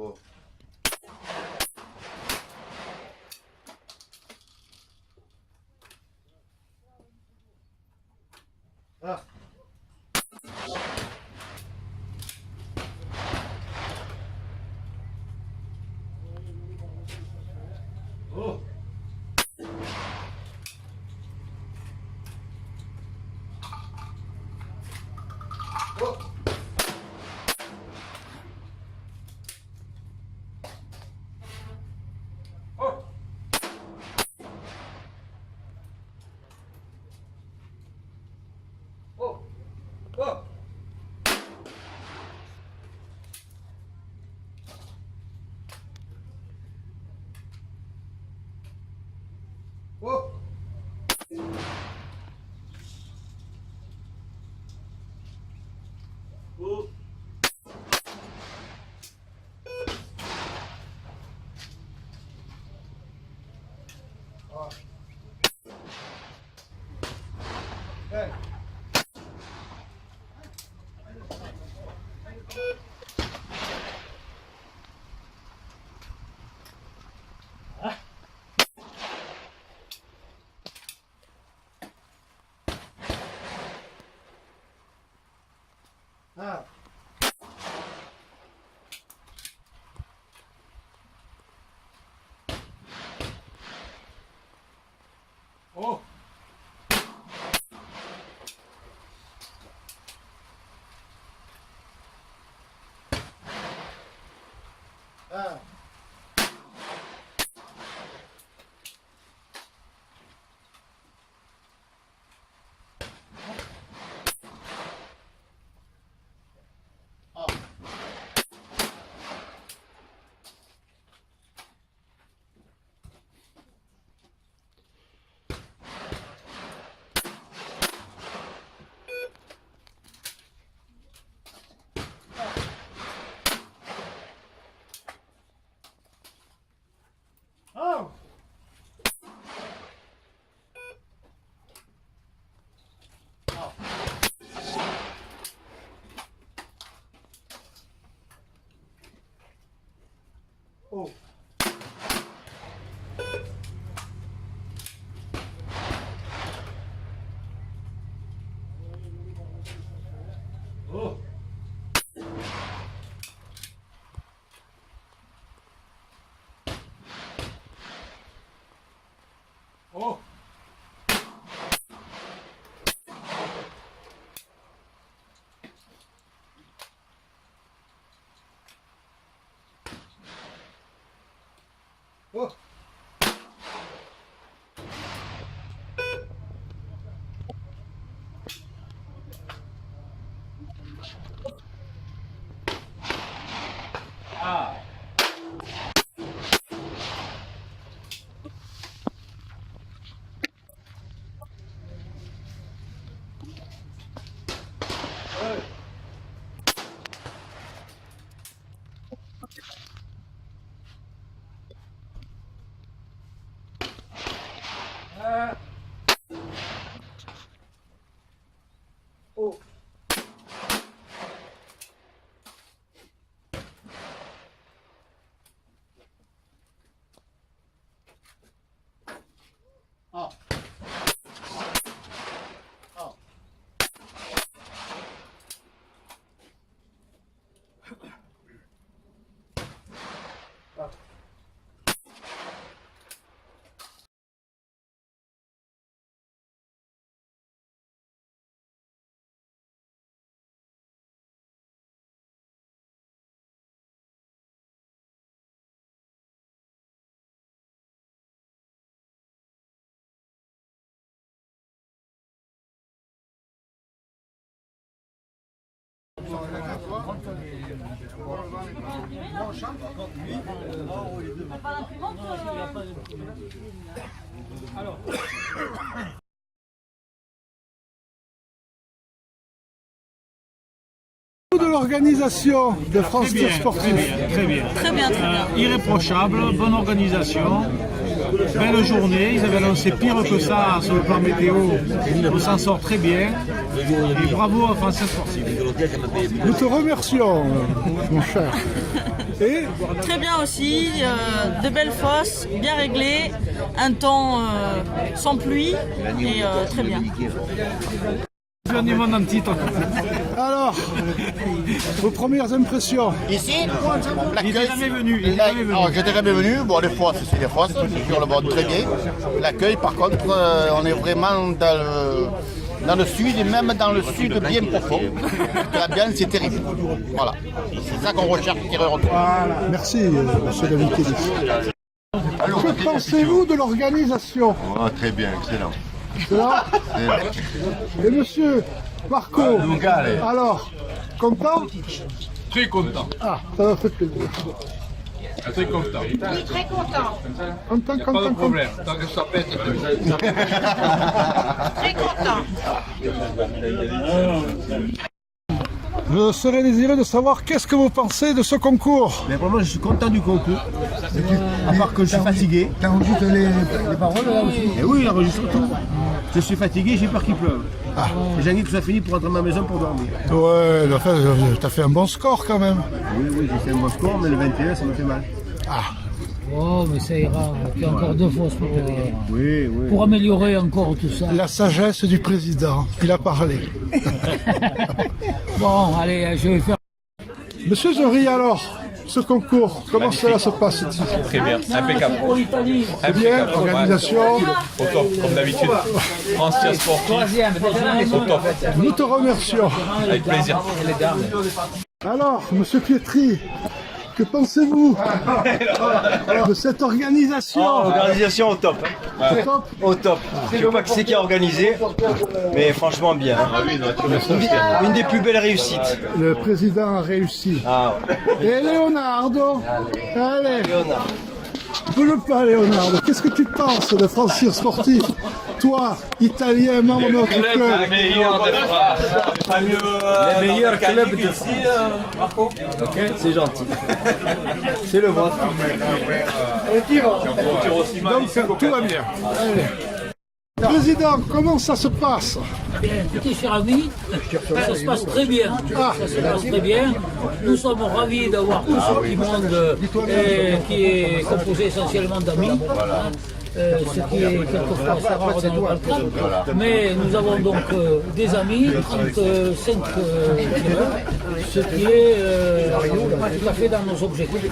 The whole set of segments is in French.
Oh. Ah. Oh. Oh. Oh. Oh. Oh. Oh. Oh. Ah. Hey. Ah. Oh. Ah. Oh. Oh. Oh. Oh. Oh. Oh. Ah. Hey. Ah. Oh. Ah. Ah. Ah. De l'organisation de France Tir Très Sportif. bien, très bien. Très bien, très bien. Irréprochable, bonne organisation, belle journée. Ils avaient annoncé pire que ça sur le plan météo. On s'en sort très bien. Et bravo à France Sportif. Nous te remercions, mon cher. Et Très bien aussi, de belles fosses, bien réglées, un temps sans pluie et très bien. Champion du monde en titre. alors, vos premières impressions? Ici, Il n'est jamais venu. Il est Là, jamais venu. alors, j'étais jamais venu. Bon, les fosses, c'est des fosses, sur le bord très bien. L'accueil, par contre, on est vraiment dans le sud et même dans le sud bien profond. L'ambiance est terrible. Voilà. C'est ça qu'on recherche, qui retrouve. Merci, monsieur l'invité. Que pensez-vous de l'organisation? Très bien, excellent. Là et monsieur Marco, alors, content? Très content, Ah, ça m'a fait plaisir. très content. Content, Pas content, de content. problème, tant que ça pète. Très content. Je serais désireux de savoir qu'est-ce que vous pensez de ce concours. Mais vraiment, je suis content du concours. À part que je suis fatigué. Tu enregistres les paroles là aussi? Eh oui, il enregistre tout. Je suis fatigué, j'ai peur qu'il pleuve. Et j'ai envie que ça finisse pour rentrer à ma maison pour dormir. Ouais, enfin, t'as fait un bon score quand même. Oui, j'ai fait un bon score, mais le 21, ça me fait mal. Oh, mais ça ira. Il y a encore 2 fosses Oui. pour améliorer encore tout ça. La sagesse du président, il a parlé. Bon, allez, je vais faire. Monsieur Zori, alors, ce concours, comment cela se passe ici? Très bien, impeccable. Pour l'Italie. C'est bien, organisation. Au top, comme d'habitude. Ancien sportif, Troisième, déjà. au top. Nous te remercions. Avec plaisir. Alors, monsieur Pietri, que pensez-vous de cette organisation? Organisation au top. C'est top. Au top. Je ne sais pas qui c'est qui a organisé, mais franchement bien. Une des plus belles réussites. Le président a réussi. Ah, Et Leonardo, allez, Léonard. bouge pas Leonardo, qu'est-ce que tu penses de Francis Sportif? Toi, Italien, membre de notre club. Le meilleur club de France. Ok, c'est gentil. C'est le vôtre. Donc tout va bien. Allez. Président, comment ça se passe? Écoutez, cher ami, ça se passe très bien. Ça se passe très bien. Nous sommes ravis d'avoir tout ce petit monde qui est composé essentiellement d'amis. Ce qui est quelquefois assez rare dans nos balcons. Mais nous avons donc des amis, 35 tireurs, ce qui est tout à fait dans nos objectifs.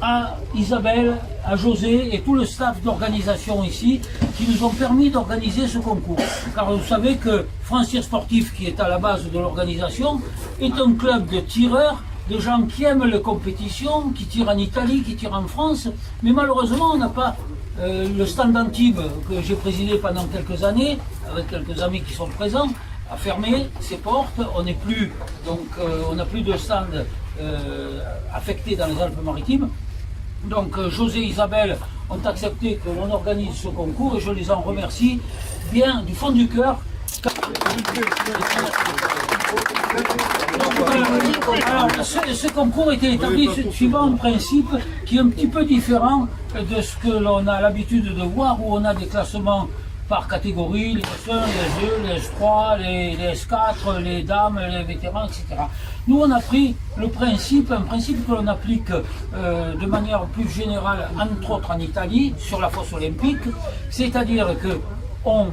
à Isabelle, à José et tout le staff d'organisation ici qui nous ont permis d'organiser ce concours. Car vous savez que France Tir Sportif, qui est à la base de l'organisation, est un club de tireurs, de gens qui aiment les compétitions, qui tirent en Italie, qui tirent en France, mais malheureusement on n'a pas le stand d'Antibes que j'ai présidé pendant quelques années, avec quelques amis qui sont présents, a fermé ses portes. On n'est plus, donc on n'a plus de stand affecté dans les Alpes-Maritimes. Donc José et Isabelle ont accepté que l'on organise ce concours et je les en remercie bien du fond du cœur. Alors, ce concours était établi suivant un principe qui est un petit peu différent de ce que l'on a l'habitude de voir, où on a des classements par catégorie, les S1, les S2, les S3, les S4, les dames, les vétérans, etc. Nous, on a pris le principe, un principe que l'on applique de manière plus générale, entre autres en Italie, sur la fosse olympique, c'est-à-dire que on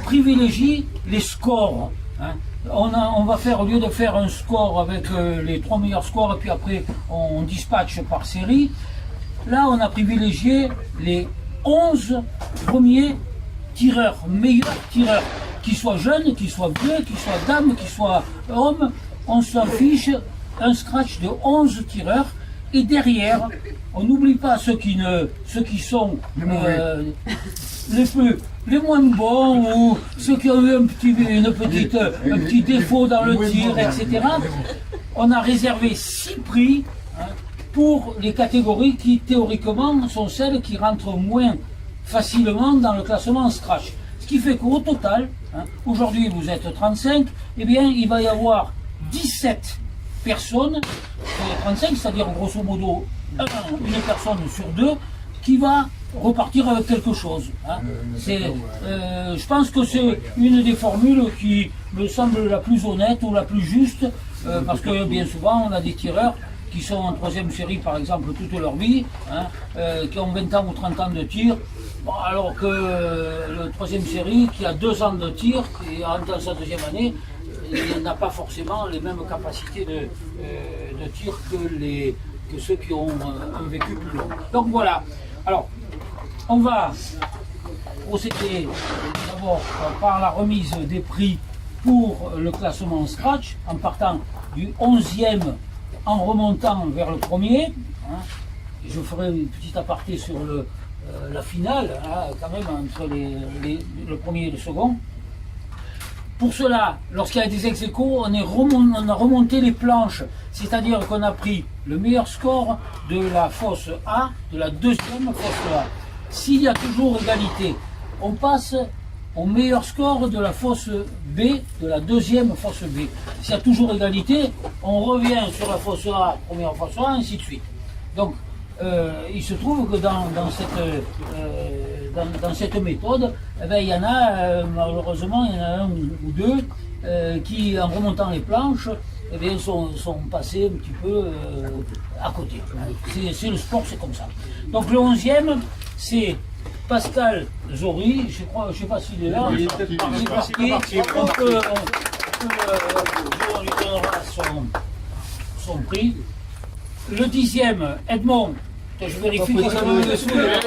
privilégie les scores. Hein. On va faire, au lieu de faire un score avec les 3 meilleurs scores et puis après on dispatche par série, là on a privilégié les 11 premiers tireurs, meilleurs tireurs, qu'ils soient jeunes, qu'ils soient vieux, qu'ils soient dames, qu'ils soient hommes. On s'affiche un scratch de 11 tireurs et derrière on n'oublie pas ceux qui sont les moins bons ou ceux qui ont eu un petit défaut dans le tir, etc. On a réservé 6 prix pour les catégories qui théoriquement sont celles qui rentrent moins facilement dans le classement scratch. Ce qui fait qu'au total, aujourd'hui vous êtes 35, eh bien il va y avoir 17 personnes, 35, c'est-à-dire grosso modo une personne sur 2 qui va repartir avec quelque chose. Je pense que c'est une des formules qui me semble la plus honnête ou la plus juste, parce que bien souvent on a des tireurs qui sont en 3e série par exemple toute leur vie, qui ont 20 ans ou 30 ans de tir, alors que le 3e série qui a 2 ans de tir et en dans sa 2e année, il n'a pas forcément les mêmes capacités de tir que ceux qui ont un vécu plus long. Donc voilà. Alors, on va procéder d'abord par la remise des prix pour le classement scratch, en partant du 11e en remontant vers le premier. Je ferai une petite aparté sur la finale, quand même, entre le premier et le second. Pour cela, lorsqu'il y a des ex-aequo, on a remonté les planches, c'est-à-dire qu'on a pris le meilleur score de la fosse A, de la 2e fosse A. S'il y a toujours égalité, on passe au meilleur score de la fosse B, de la 2e fosse B. S'il y a toujours égalité, on revient sur la fosse A, première fosse A, ainsi de suite. Donc, il se trouve que dans cette méthode, il y en a, malheureusement, il y en a un ou deux qui, en remontant les planches, sont passés un petit peu à côté. C'est le sport, c'est comme ça. Donc le 11e, c'est Pascal Zori, je ne sais pas s'il est là, il est parti. Donc on lui donnera son prix. Le 10e, Edmond, je vérifie que ça va me souvenir.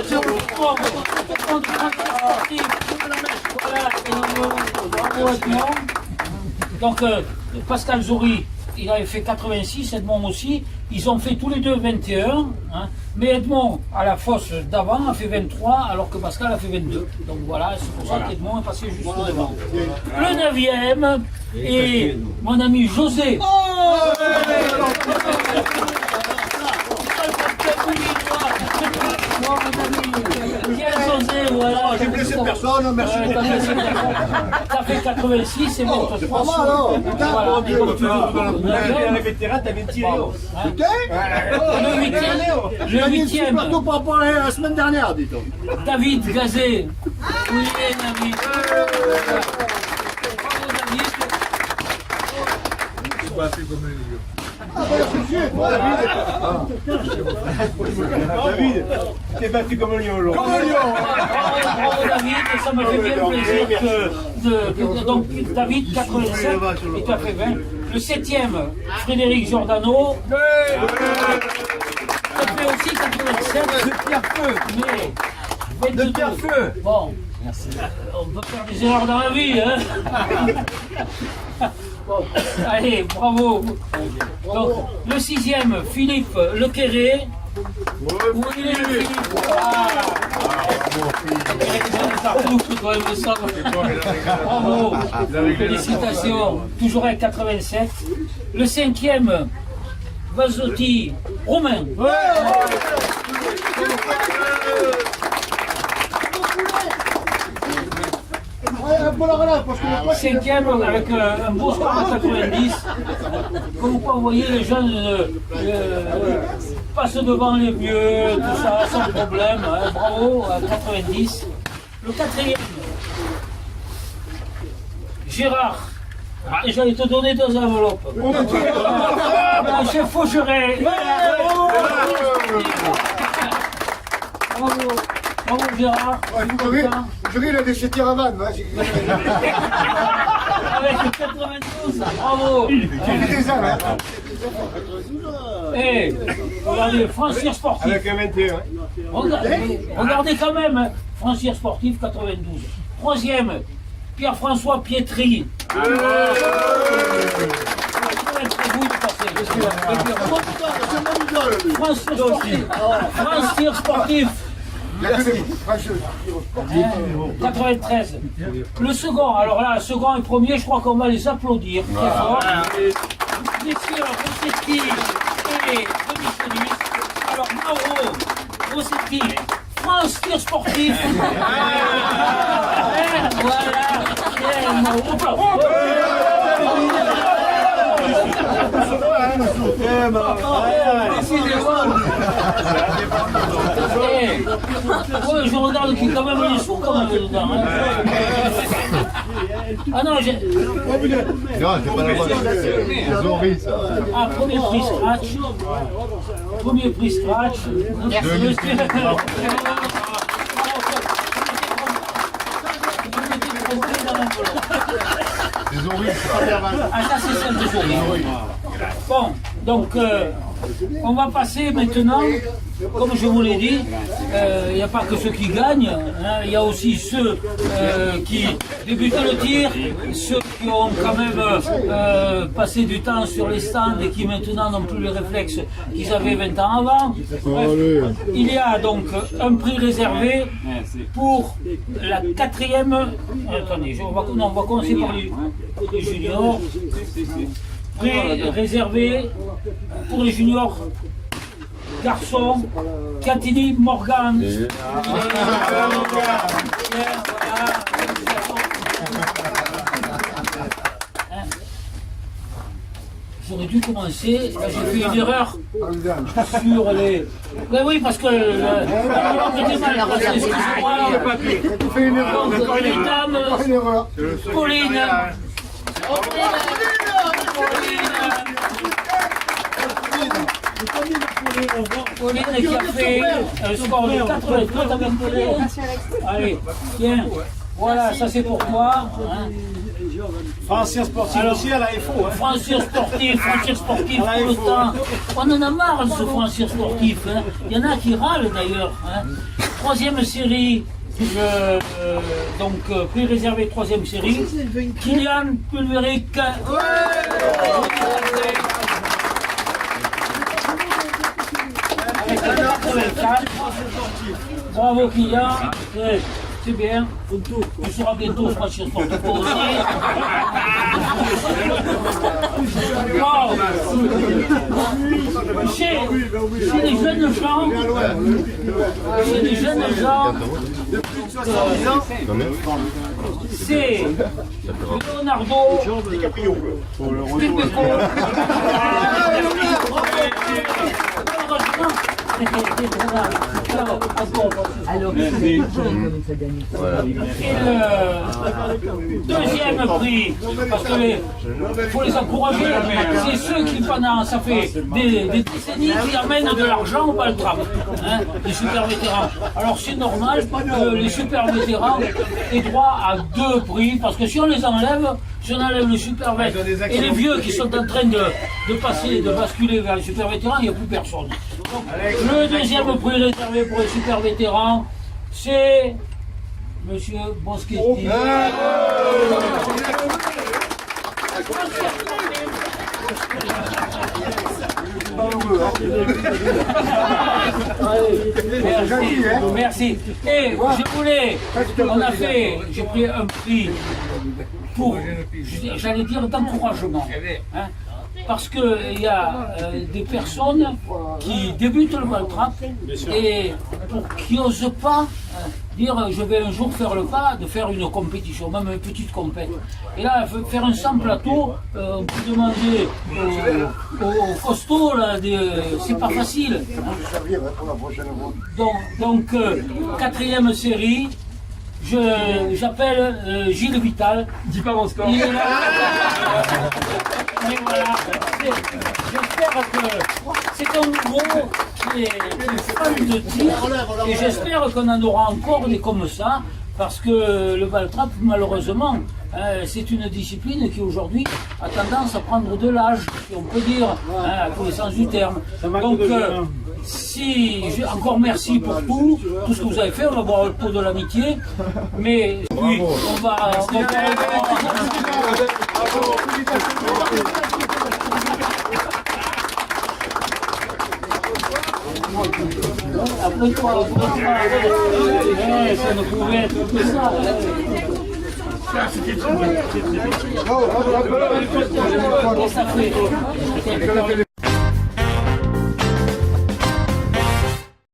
Bravo Edmond. Donc Pascal Zori, il avait fait 86, Edmond aussi. Ils ont fait tous les deux 21. Mais Edmond, à la fosse d'avant, a fait 23, alors que Pascal a fait 22. Donc voilà, c'est pour ça qu'Edmond est passé juste devant. Le 9e est mon ami José. J'ai blessé personne, merci beaucoup. T'as fait 86, c'est bon, t'as 3 sous. Les vétérans, t'avais tiré. Le 8e. Surtout par rapport à la semaine dernière, dis-donc. David Gazet. Oui, David. Bravo, David. David, t'es battu comme un lion. Comme un lion. Bravo David, ça me fait bien plaisir donc David 87 et tu as fait 20. Le 7e, Frédéric Giordano. Tu as fait aussi 87. de Pierre-Feu, mais 22. De Pierre-Feu. Bon, on peut faire des erreurs dans la vie, hein. Bon, allez, bravo. Donc, le 6e, Philippe Lequéré. Où il est, Philippe? Bravo, félicitations, toujours avec 87. Le 5e, Vazotti, Romain. Cinquième avec un beau score de 90. Comme quoi, vous voyez, les jeunes passent devant les vieux, tout ça, sans problème. Hein. Bravo, à 90. Le 4e, Gérard. Et j'allais te donner 2 enveloppes. Un chef Faucheret. Bravo. Bravo Gérard. Je ris le déchet Tiravan. Avec 92, bravo. Et regardez, Francir Sportif. Avec un 21. Regardez quand même, hein. Francir Sportif 92. 3e, Pierre-François Pietri. Francir Sportif. 93. Le second, alors là, second et premier, je crois qu'on va les applaudir très fort. Messieurs Rossetti et Demi-Solus. Alors Mauro, Rossetti, France Tir Sportif. Voilà. Ouais, je regarde qu'il y a quand même les sous quand même dedans. Hein. Ah non, j'ai... Ah, premier prix scratch. Premier prix scratch. Ah, ça c'est celle de Zoé. Bon, donc on va passer maintenant, comme je vous l'ai dit, il n'y a pas que ceux qui gagnent, hein, il y a aussi ceux qui débutent le tir, ceux qui ont quand même passé du temps sur les stands et qui maintenant n'ont plus les réflexes qu'ils avaient 20 ans avant. Bref, il y a donc un prix réservé pour la 4e. Attendez, on va commencer par les juniors. Prix réservé pour les juniors garçons, Catini Morgan. J'aurais dû commencer, là j'ai fait une erreur sur les... Mais oui, parce que les dames, Pauline. Pauline qui a fait un score de 83 avec Pauline. Allez, tiens, voilà, ça c'est pour toi. Hein. Francir Sportif aussi à la FO. Hein. Francir Sportif tout le temps. On en a marre de ce Francir Sportif. Hein. Il y en a qui râlent d'ailleurs. Hein. 3e série. Donc, prix réservé 3e série. Kylian Pulveric. Avec 84. Bravo Kylian. C'est bien. Tu seras bientôt Francir Sportif aussi. Wow. Chez les jeunes gens, c'est Leonardo DiCaprio. Alors, et le 2e prix, parce qu'il faut les encourager, c'est ceux qui pendant, ça fait des décennies qui amènent de l'argent au Baltrap, hein, les super vétérans. Alors c'est normal que les super vétérans aient droit à 2 prix, parce que si on les enlève, si on enlève le super vétéran et les vieux qui sont en train de passer, de basculer vers les super vétérans, il n'y a plus personne. Le deuxième prix réservé pour les super vétérans, c'est Monsieur Boschetti. Merci. Et je voulais, j'ai pris un prix pour, j'allais dire, d'encouragement. Hein, parce qu'il y a des personnes qui débutent le Valtrap et qui n'osent pas dire je vais un jour faire le pas de faire une compétition, même une petite compète. Et là, faire un sans plateau, on peut demander aux costauds, c'est pas facile. Donc, quatrième série. J'appelle Gilles Vital. Dis pas mon score. Il est là. Mais voilà. J'espère que c'est un nouveau qui est fan de tir. Et j'espère qu'on en aura encore des comme ça. Parce que le Valtrap, malheureusement, c'est une discipline qui aujourd'hui a tendance à prendre de l'âge, si on peut dire, à tous les sens du terme. Donc, encore merci pour tout ce que vous avez fait, on va boire le pot de l'amitié, mais oui, on va après toi, ça ne pouvait être que ça. Ça fait.